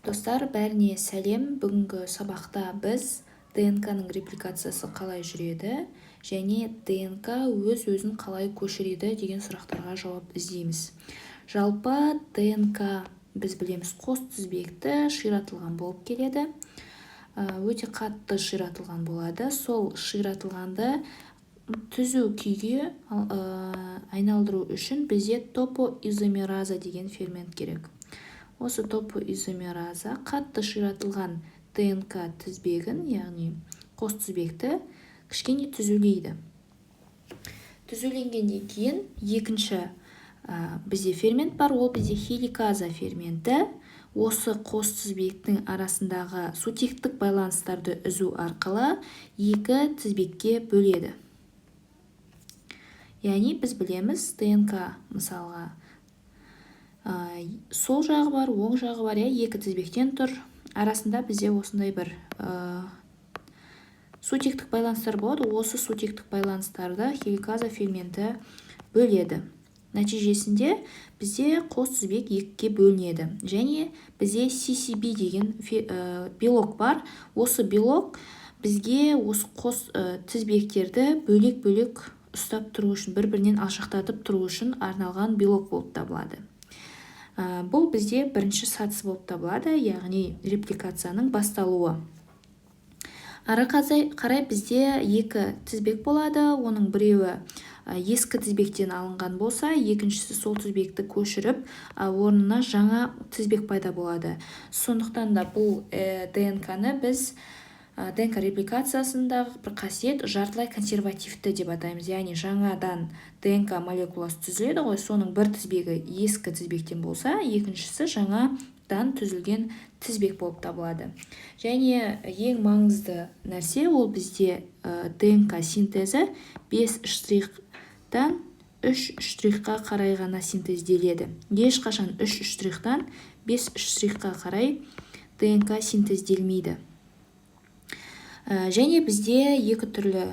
Достар, бәріне сәлем. Бүгінгі сабақта біз ДНК-ның репликациясы қалай жүреді және ДНК өз-өзін қалай көшіреді деген сұрақтарға жауап іздейміз. Жалпы ДНК біз білеміз қос тізбекті ширатылған болып келеді. Өте қатты ширатылған болады. Сол ширатылғанды түзу күйге айналдыру үшін бізде топоизомераза деген фермент керек. Осы топоизомераза қатты ширатылған ДНК тізбегін, яғни қос тізбекті кішкене түзулейді. Түзуленгеннен кейін екінші бізде фермент бар, ол бізде хеликаза ферменті. Осы қос тізбектің арасындағы сутектік байланыстарды үзу арқылы екі тізбекке бөледі. Яғни біз білеміз ДНК мысалға сол жағы бар, оң жағы бар, екі тізбектен тұр. Арасында бізде осындай бір сутектік байланыстар болады. Осы сутектік байланыстарды хеликаза ферменті бөледі. Нәтижесінде бізде қос тізбек екіге бөлінеді. Және бізде CCB деген белок бар. Осы белок бізге осы қос тізбектерді бөлек-бөлек ұстап тұру үшін, бір-бірінен алшақтатып тұру үшін арналған белок болып табылады. Бұл бізде бірінші сатысы болып табылады, яғни репликацияның басталуы. Ары қарай бізде екі тізбек болады. Оның біреуі ескі тізбектен алынған болса, екіншісі сол тізбекті көшіріп, орнына жаңа тізбек пайда болады. Сондықтан да бұл ДНК-ны біз ДНК репликациясындағы бір қасиет жартылай консервативті деп атаймыз. Яғни жаңадан ДНК молекуласы түзіледі ғой, соның бір тізбегі ескі тізбектен болса, екіншісі жаңадан түзілген тізбек болып табылады. Және ең маңызды нәрсе ол бізде ДНК синтезі 5 штрихтан 3 штрихқа қарай ғана синтезделеді. Ешқашан 3 штрихтан 5 штрихқа қарай ДНК синтезделмейді. Және бізде екі түрлі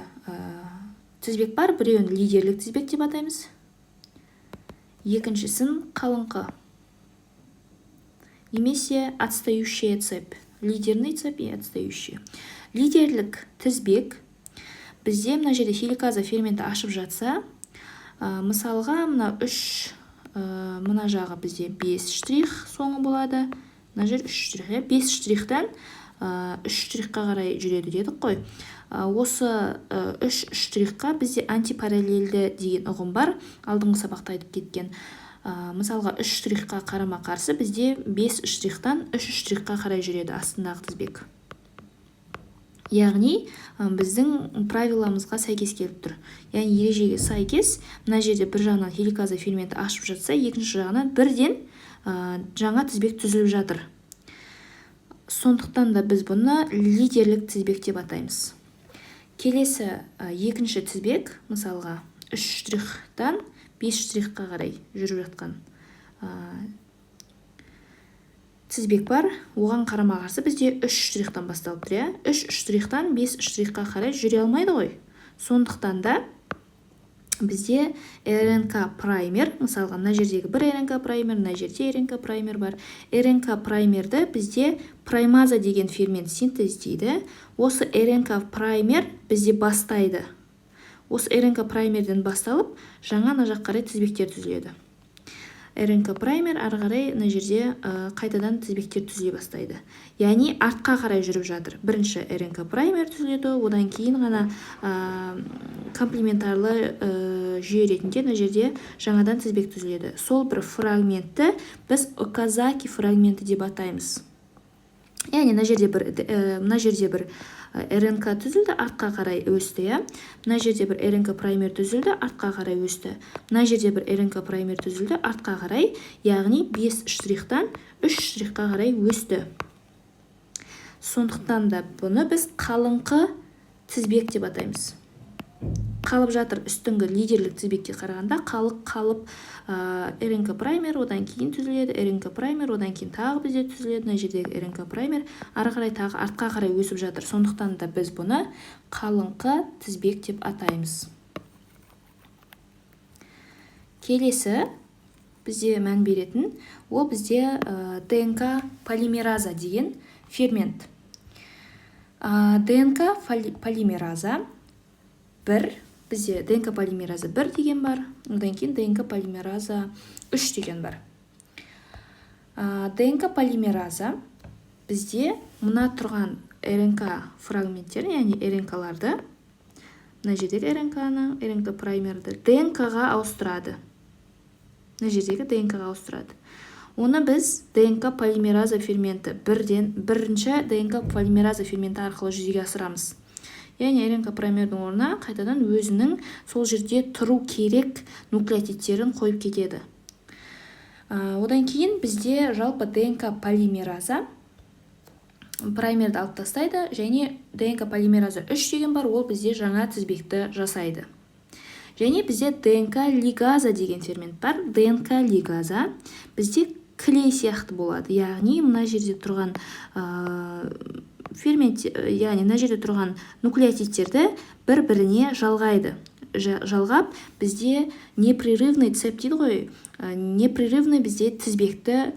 тізбек бар. Біреуін лидерлік тізбек деп атаймыз. Екіншісін қалыңқы. Немесе отстающая цепь. Лидерный цепь и отстающая. Лидерлік тізбек бізде мына жерде хеликаза ферменті ашып жатса, мысалға мына жағы бізде 5 штрих соңы болады. Мына жер 3 штрих. 5 штрихтан 3 штрихқа қарай жүреді дедік қой. Осы 3 штрихқа бізде антипараллельді деген ұғым бар. Алдыңғы сабақта айтып кеткен. Мысалға 3 штрихқа қарама қарсы бізде 5 штрихтан 3 штрихқа қарай жүреді астындағы тізбек. Яғни біздің правиламызға сәйкес келіп тұр. Яғни ережеге сәйкес мына жерде бір жағынан хеликаза ферменті ашып жатса, екінші жағынан бірден жаңа тізбек түзіліп жатыр. Сондықтан да біз бұны лидерлік тізбек деп атаймыз. Келесі екінші тізбек, мысалға 3 штрихтан 5 штрихқа қарай жүріп жатқан тізбек бар. Оған қарама қарсы бізде 3 штрихтан басталып тұр. 3 штрихтан 5 штрихқа қарай жүре алмайды ғой. Сондықтан да бізде РНК праймер, мысалға мына жердегі бір РНК праймер, мына жерде РНК праймер бар. РНК праймерді бізде праймаза деген фермент синтездейді. Осы РНК праймер бізде бастайды. Осы РНК праймерден басталып, жаңа ана жақ қарай тізбектер түзіледі. РНК праймер ары қарай мына жерде қайтадан тізбектер түзіле бастайды. Яғни артқа қарай жүріп жатыр. Бірінші РНК праймер түзіледі, одан кейін ғана комплементарлы жүйе ретінде мына жерде жаңадан тізбек түзіледі. Сол бір фрагментті біз оказаки фрагменті деп атаймыз. Яғни мына жерде бір РНК түзілді, артқа қарай өсті. Мына жерде бір РНК праймер түзілді, артқа қарай өсті. Мына жерде бір РНК праймер түзілді, артқа қарай, яғни 5 штрихтан 3 штрихқа қарай өсті. Сондықтан да бұны біз қалыңқы тізбек деп атаймыз. Қалып жатыр үстіңгі лидерлік тізбекке қарағанда қалып РНК праймер, одан кейін түзіледі, РНК праймер, одан кейін тағы бізде түзіледі, мына жердегі РНК праймер, ары қарай тағы артқа қарай өсіп жатыр. Сондықтан да біз бұны қалыңқы тізбек деп атаймыз. Келесі бізде мән беретін, ол бізде ДНК полимераза деген фермент. ДНК полимераза 1, бізде ДНК полимераза 1 деген бар, одан кейін ДНК полимераза 3 деген бар. ДНК полимераза бізде мына тұрған РНК фрагменттерін, яғни РНК-ларды, мына жердегі РНК праймерді ДНК-ға ауыстырады. Мына жердегі ДНК-ға ауыстырады. Оны біз ДНК полимераза ферменті бірінші ДНК полимераза ферменті арқылы жүзеге асырамыз. Яғни РНК праймердің орнына қайтадан өзінің сол жерде тұру керек нуклеотидтерін қойып кетеді. Одан кейін бізде жалпы ДНК полимераза праймерді алып тастайды, және ДНК полимераза 3 деген бар, ол бізде жаңа тізбекті жасайды. Және бізде ДНК лигаза деген фермент бар. ДНК лигаза бізде клей сияқты болады. Яғни мына жерде тұрған фермент, яғни мына жерде тұрған нуклеотидтерді бір-біріне жалғайды. Жалғап бізде непрерывный цепь дейді ғой, непрерывный бізде тізбекті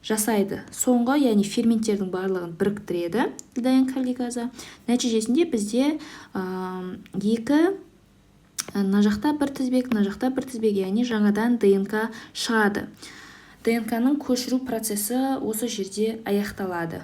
жасайды. Соңғы, яғни ферменттердің барлығын біріктіреді ДНК лигаза. Нәтижесінде бізде екі, мына жақта бір тізбек, мына жақта бір тізбек, яғни жаңадан ДНК шығады. ДНК-ның көшіру процесі осы жерде аяқталады.